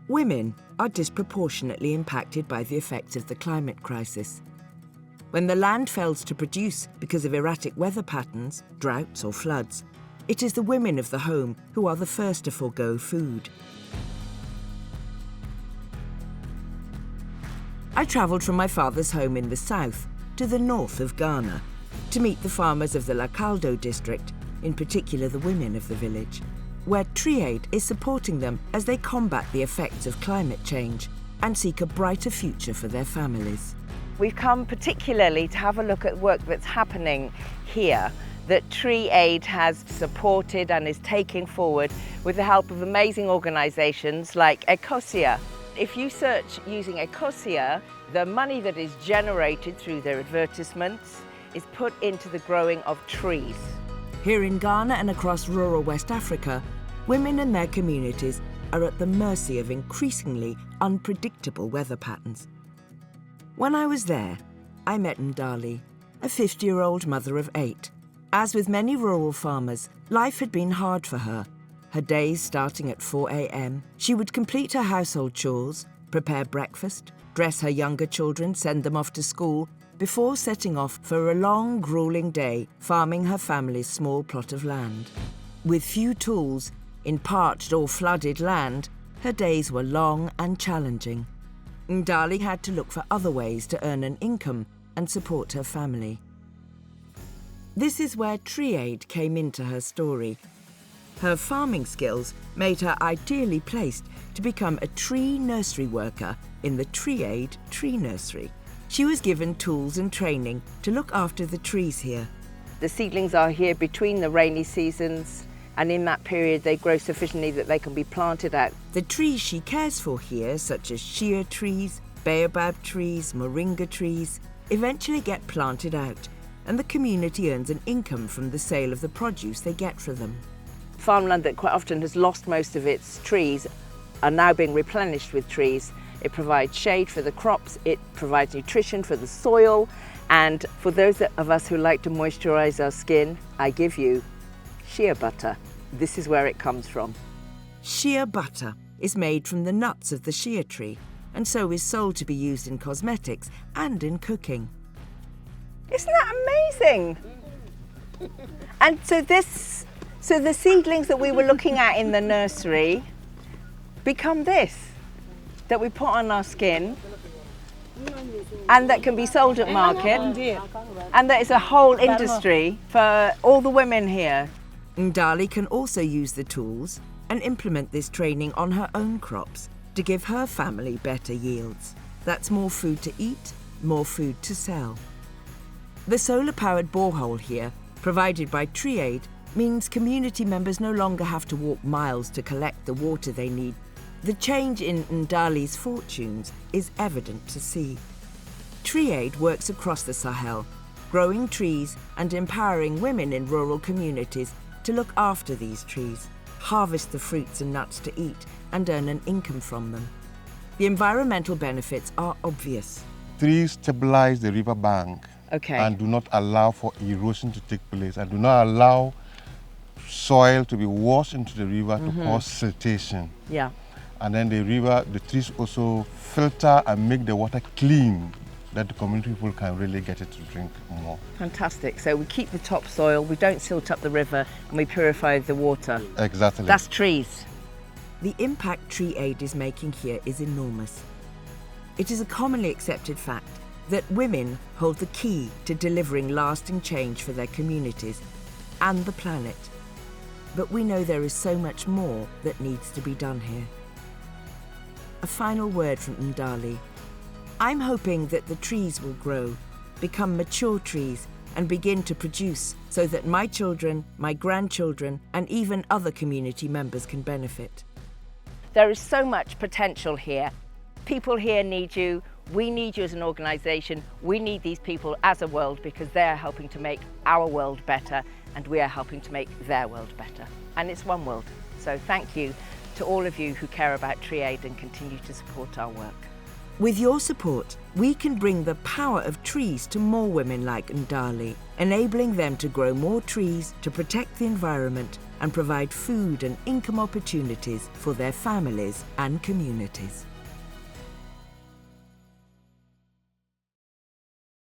Women are disproportionately impacted by the effects of the climate crisis. When the land fails to produce because of erratic weather patterns, droughts or floods, it is the women of the home who are the first to forego food. I travelled from my father's home in the south to the north of Ghana to meet the farmers of the Lakaldo district, in particular the women of the village, where Tree Aid is supporting them as they combat the effects of climate change and seek a brighter future for their families. We've come particularly to have a look at work that's happening here that Tree Aid has supported and is taking forward with the help of amazing organisations like Ecosia. If you search using Ecosia, the money that is generated through their advertisements is put into the growing of trees. Here in Ghana and across rural West Africa, women and their communities are at the mercy of increasingly unpredictable weather patterns. When I was there, I met Ndali, a 50-year-old mother of 8. As with many rural farmers, life had been hard for her. Her days starting at 4 a.m, she would complete her household chores, prepare breakfast, dress her younger children, send them off to school, before setting off for a long, grueling day farming her family's small plot of land. With few tools, in parched or flooded land, her days were long and challenging. Ndali had to look for other ways to earn an income and support her family. This is where Tree Aid came into her story. Her farming skills made her ideally placed to become a tree nursery worker in the Tree Aid tree nursery. She was given tools and training to look after the trees here. The seedlings are here between the rainy seasons, and in that period they grow sufficiently that they can be planted out. The trees she cares for here, such as shea trees, baobab trees, moringa trees, eventually get planted out, and the community earns an income from the sale of the produce they get for them. Farmland that quite often has lost most of its trees are now being replenished with trees. It provides shade for the crops, it provides nutrition for the soil, and for those of us who like to moisturise our skin, I give you shea butter. This is where it comes from. Shea butter is made from the nuts of the shea tree, and so is sold to be used in cosmetics and in cooking. Isn't that amazing? And so the seedlings that we were looking at in the nursery become this, that we put on our skin and that can be sold at market, and that is a whole industry for all the women here. Ndali can also use the tools and implement this training on her own crops to give her family better yields. That's more food to eat, more food to sell. The solar-powered borehole here, provided by Tree Aid, means community members no longer have to walk miles to collect the water they need. The change in Ndali's fortunes is evident to see. Tree Aid works across the Sahel, growing trees and empowering women in rural communities to look after these trees, harvest the fruits and nuts to eat, and earn an income from them. The environmental benefits are obvious. Trees stabilize the river bank and do not allow for erosion to take place, and do not allow soil to be washed into the river to cause siltation. Yeah. And then the trees also filter and make the water clean, that the community people can really get it to drink more. Fantastic. So we keep the topsoil, we don't silt up the river, and we purify the water. Exactly. That's trees. The impact Tree Aid is making here is enormous. It is a commonly accepted fact that women hold the key to delivering lasting change for their communities and the planet. But we know there is so much more that needs to be done here. A final word from Ndali. I'm hoping that the trees will grow, become mature trees, and begin to produce so that my children, my grandchildren, and even other community members can benefit. There is so much potential here. People here need you. We need you as an organisation. We need these people as a world because they're helping to make our world better and we are helping to make their world better. And it's one world. So thank you to all of you who care about Tree Aid and continue to support our work. With your support, we can bring the power of trees to more women like Ndali, enabling them to grow more trees to protect the environment and provide food and income opportunities for their families and communities.